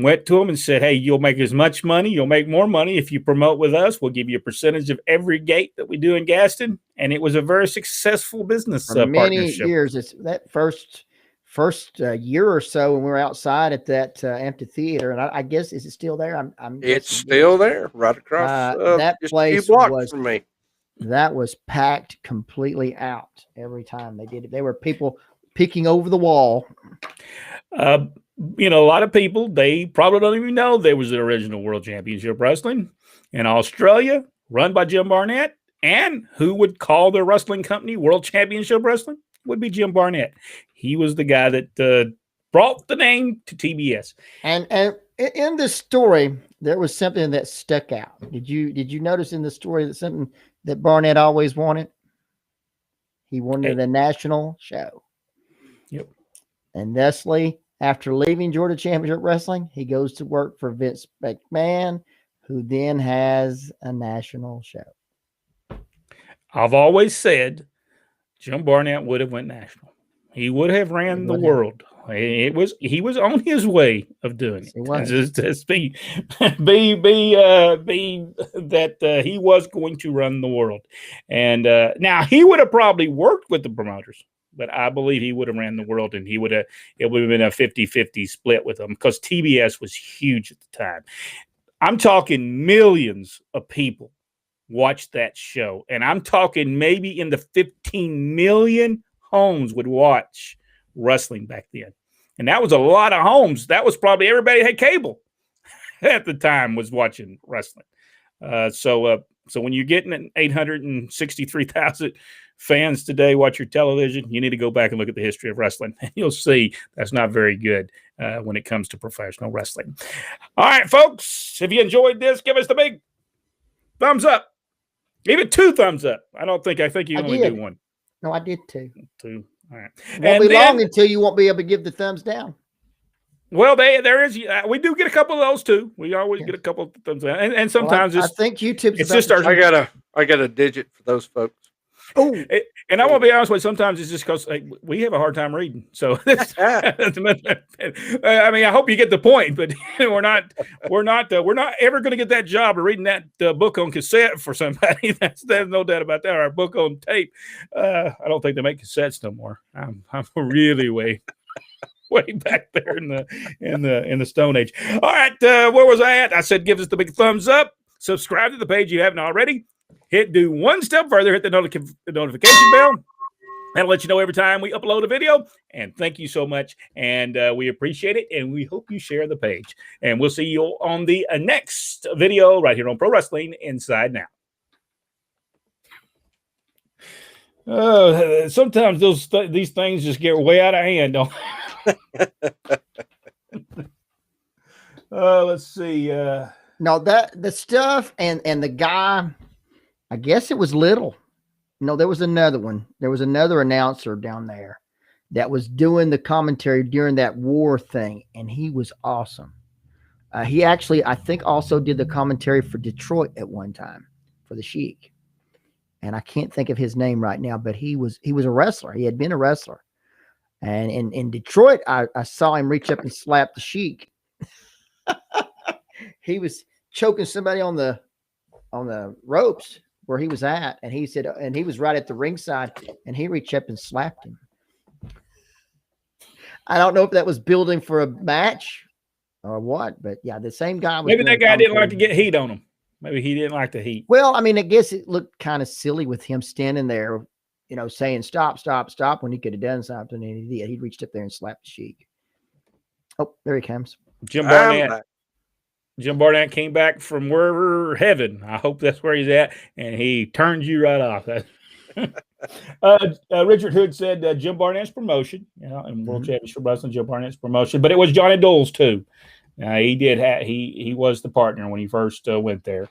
went to him and said, "Hey, you'll make as much money, you'll make more money if you promote with us. We'll give you a percentage of every gate that we do in Gadsden." And it was a very successful business For many partnership. years. It's that first year or so when we were outside at that amphitheater, and I guess, is it still there? It's still there, right across that just place a few blocks from me. That was packed completely out every time they did it. There were people peeking over the wall. A lot of people, they probably don't even know there was the original World Championship Wrestling in Australia, run by Jim Barnett, and who would call their wrestling company World Championship Wrestling would be Jim Barnett. He was the guy that brought the name to TBS. And in this story, there was something that stuck out. Did you notice in the story that something that Barnett always wanted? He wanted a national show. Yep. And Nestle, after leaving Georgia Championship Wrestling, he goes to work for Vince McMahon, who then has a national show. I've always said Jim Barnett would have went national. He would have ran the world. He was on his way of doing it. Just be that he was going to run the world. And now he would have probably worked with the promoters, but I believe he would have ran the world, and it would have been a 50-50 split with them, because TBS was huge at the time. I'm talking millions of people watched that show, and I'm talking maybe in the 15 million homes would watch wrestling back then. And that was a lot of homes. That was probably everybody had cable at the time was watching wrestling. So when you're getting an 863,000 fans today watch your television, you need to go back and look at the history of wrestling, and you'll see that's not very good when it comes to professional wrestling. All right, folks, if you enjoyed this, give us the big thumbs up. Even 2 thumbs up. I think you only do 1. No, I did 2. 2. All right. Won't be long until you won't be able to give the thumbs down. Well, there is. We do get a couple of those too. We always get a couple of thumbs down, and sometimes I think YouTube's. It's just our. I got a digit for those folks. Oh, and I want to be honest with you. Sometimes it's just because we have a hard time reading. So, I mean, I hope you get the point. But we're not ever going to get that job of reading that book on cassette for somebody. There's no doubt about that. Our book on tape. I don't think they make cassettes no more. I'm really way back there in the Stone Age. All right, where was I at? I said give us the big thumbs up. Subscribe to the page if you haven't already. Do one step further, hit the notification bell. That'll let you know every time we upload a video. And thank you so much. And we appreciate it. And we hope you share the page. And we'll see you on the next video right here on Pro Wrestling Inside Now. Sometimes these things just get way out of hand. Let's see. No, the stuff and the guy, I guess it was Little. No, there was another one. There was another announcer down there that was doing the commentary during that war thing, and he was awesome. He actually, I think, also did the commentary for Detroit at one time for the Sheik. And I can't think of his name right now, but he was a wrestler. He had been a wrestler. And in Detroit, I saw him reach up and slap the Sheik. He was choking somebody on the ropes where he was at, and he said, and he was right at the ringside, and he reached up and slapped him. I don't know if that was building for a match or what, but yeah, the same guy. Maybe that guy didn't like to get heat on him. Maybe he didn't like the heat. Well, I mean, I guess it looked kind of silly with him standing there, saying stop, stop, stop, when he could have done something, and he did. He reached up there and slapped the Sheik. Oh, there he comes. Jim Barnett came back from wherever heaven. I hope that's where he's at, and he turned you right off. Richard Hood said Jim Barnett's promotion, in World Championship Wrestling, Jim Barnett's promotion, but it was Johnny Dole's too. He was the partner when he first went there,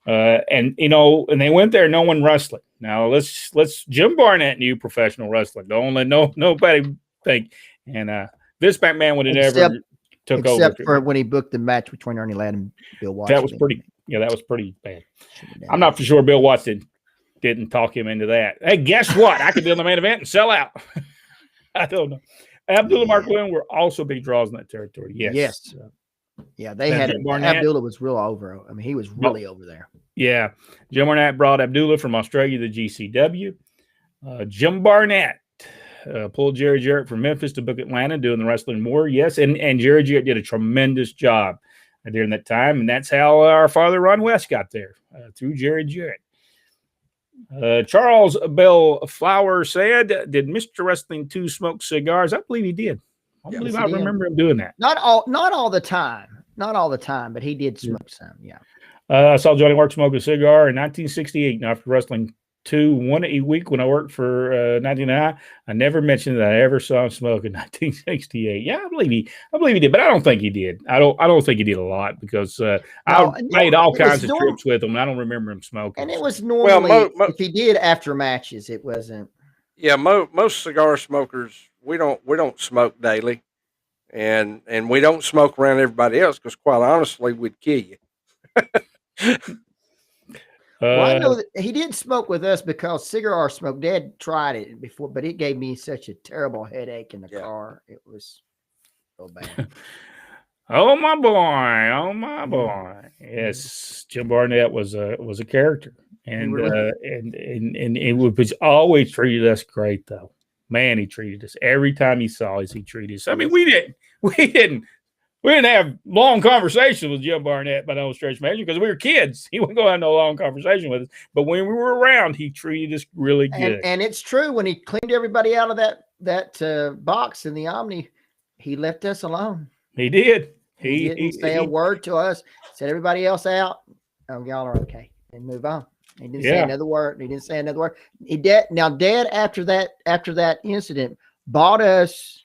and they went there no one wrestling. Now let's Jim Barnett knew professional wrestling. Don't let nobody think. And this McMahon would have never took over. Except for when he booked the match between Ernie Ladd and Bill Watts. That was pretty. Yeah, that was pretty bad. I'm not for sure Bill Watts didn't talk him into that. Hey, guess what? I could be in the main event and sell out. I don't know. Abdullah Mark Lynn were also big draws in that territory. Yes. Yeah, they had Abdullah was real over. I mean, he was really over there. Yeah. Jim Barnett brought Abdullah from Australia to GCW. Jim Barnett pulled Jerry Jarrett from Memphis to book Atlanta doing the Wrestling War. Yes, and Jerry Jarrett did a tremendous job during that time, and that's how our father Ron West got there, through Jerry Jarrett. Charles Bell Flower said, did Mr. Wrestling 2 smoke cigars? I believe he did. I remember him doing that. Not all the time, but he did smoke some. Yeah. I saw Johnny Work smoke a cigar in 1968 after wrestling two, one a week when I worked for 99. I never mentioned that I ever saw him smoke in 1968. Yeah, I believe he did, but I don't think he did. I don't think he did a lot because I made all kinds of trips with him. And I don't remember him smoking. And it was normally Well, if he did after matches, it wasn't. Yeah, most cigar smokers we don't smoke daily, and we don't smoke around everybody else because quite honestly, we'd kill you. Well, I know that he didn't smoke with us because cigar smoke. Dad tried it before, but it gave me such a terrible headache in the car. It was so bad. Oh my boy! Yes, Jim Barnett was a character, and it was always treated us great though. Man, he treated us every time he saw us. He treated us. I mean, we didn't have long conversations with Jim Barnett by no stretch of imagination because we were kids. He wouldn't go have no long conversation with us. But when we were around, he treated us really good. And it's true. When he cleaned everybody out of that box in the Omni, he left us alone. He did. He didn't say a word to us. Said everybody else out. Oh, y'all are okay. And move on. He didn't say another word. Dad, after that incident, bought us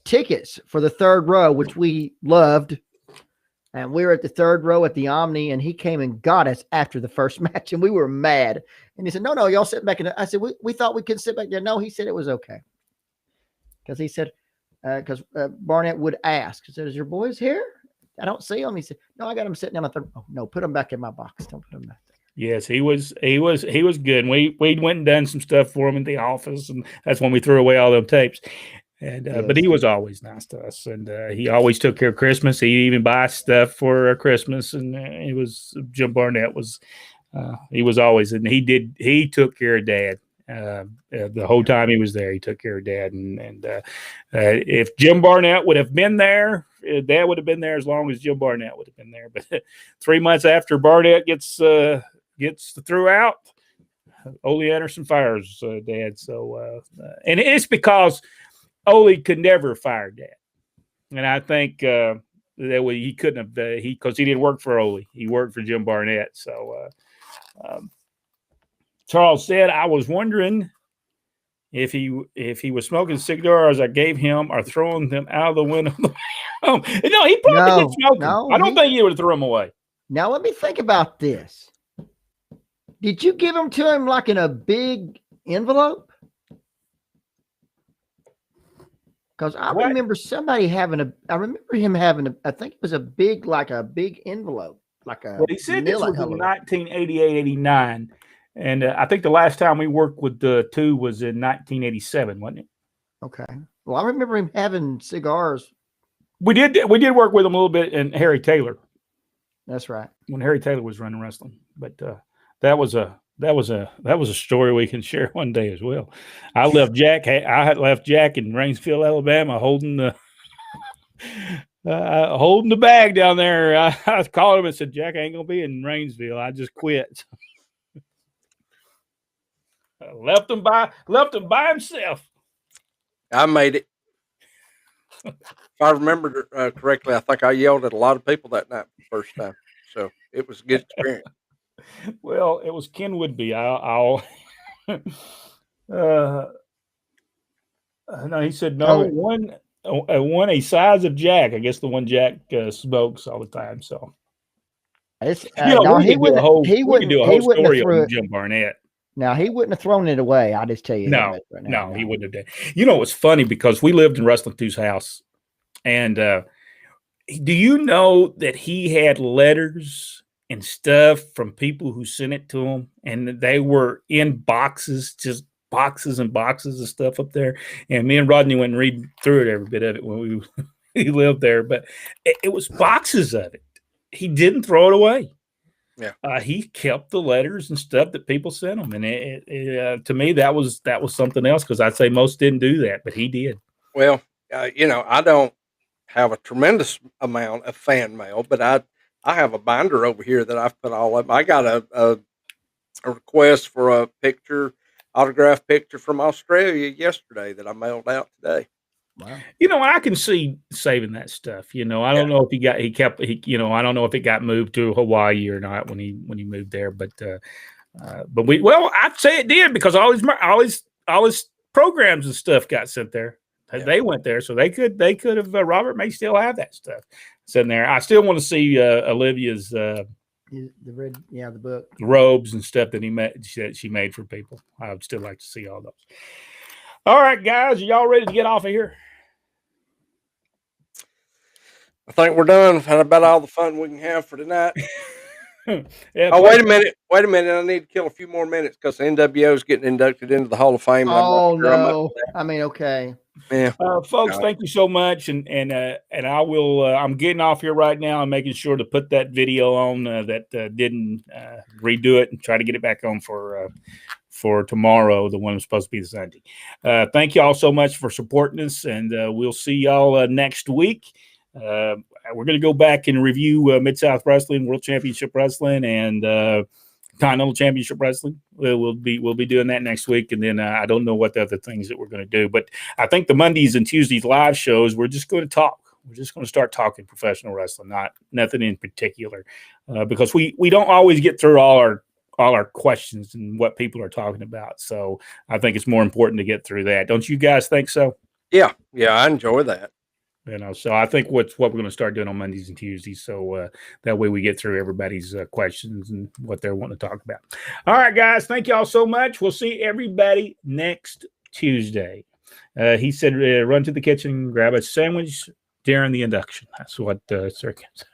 tickets for the third row, which we loved. And we were at the third row at the Omni, and he came and got us after the first match, and we were mad. And he said, no, y'all sit back. I said, we thought we could sit back there. No, he said it was okay. Because he said, Barnett would ask. He said, is your boys here? I don't see them. He said, no, I got them sitting down at the, oh, no, put them back in my box. Don't put them back there. Yes, he was good. And we went and done some stuff for him in the office, and that's when we threw away all them tapes. And but he was always nice to us, and he always took care of Christmas. He even buy stuff for Christmas, and Jim Barnett was he was always, and he took care of Dad the whole time he was there. He took care of Dad, and if Jim Barnett would have been there, Dad would have been there as long as Jim Barnett would have been there. But 3 months after Barnett gets threw out, Ole Anderson fires Dad. So and it's because Ole could never fire Dad, and I think that he couldn't have because he didn't work for Ole. He worked for Jim Barnett. So Charles said, "I was wondering if he was smoking cigars I gave him or throwing them out of the window." No, he probably did smoke them. I don't think he would have thrown them away. Now let me think about this. Did you give them to him like in a big envelope? Because I remember somebody I remember him having I think it was a big envelope. Well, he said this was in 1988, 89. And I think the last time we worked with the two was in 1987, wasn't it? Okay. Well, I remember him having cigars. We did work with him a little bit in Harry Taylor. That's right. When Harry Taylor was running wrestling. But that was a story we can share one day as well. I had left Jack in Rainsville, Alabama, holding the bag down there. I called him and said, Jack, I ain't gonna be in Rainsville. I just quit. Left him by himself. I made it. If I remember correctly, I think I yelled at a lot of people that night the first time. So it was a good experience. Well, it was Ken Woodby. No, he said no. One a size of Jack. I guess the one Jack smokes all the time. So we can do a whole story on Jim Barnett. Now he wouldn't have thrown it away. I just tell you. No, he wouldn't have done. You know, it was funny because we lived in Wrestling 2's house, and do you know that he had letters and stuff from people who sent it to him, and they were in boxes, just boxes and boxes of stuff up there. And me and Rodney went and read through it, every bit of it when we lived there, but it was boxes of it. He didn't throw it away. Yeah, he kept the letters and stuff that people sent him, and to me that was something else because I'd say most didn't do that, but he did. Well, I don't have a tremendous amount of fan mail, but I have a binder over here that I've put all up. I got a request for a autographed picture from Australia yesterday that I mailed out today. Wow. I can see saving that stuff. I don't know if I don't know if it got moved to Hawaii or not when he moved there, but But I'd say it did because all his programs and stuff got sent there. Yeah. They went there, so they could have. Robert may still have that stuff sitting there. I still want to see Olivia's the book robes and stuff that she made for people. I would still like to see all those. All right, guys, are y'all ready to get off of here? I think we're done. Had about all the fun we can have for tonight. Yeah, oh, wait a minute. I need to kill a few more minutes because the NWO is getting inducted into the Hall of Fame. Oh, no. Okay. Yeah. Folks, thank you so much. And I will, I'm getting off here right now and making sure to put that video on that didn't redo it and try to get it back on for tomorrow, the one that's supposed to be the Sunday. Thank you all so much for supporting us, and we'll see y'all next week. We're going to go back and review Mid-South Wrestling, World Championship Wrestling, and Continental Championship Wrestling. We'll be doing that next week, and then I don't know what the other things that we're going to do, but I think the Mondays and Tuesdays live shows, we're just going to talk. We're just going to start talking professional wrestling, nothing in particular, because we don't always get through all our questions and what people are talking about. So I think it's more important to get through that. Don't you guys think so? Yeah, I enjoy that. So I think what we're going to start doing on Mondays and Tuesdays, so that way we get through everybody's questions and what they're wanting to talk about. All right, guys, thank y'all so much. We'll see everybody next Tuesday. He said, run to the kitchen, grab a sandwich during the induction. That's what Sir Kim said.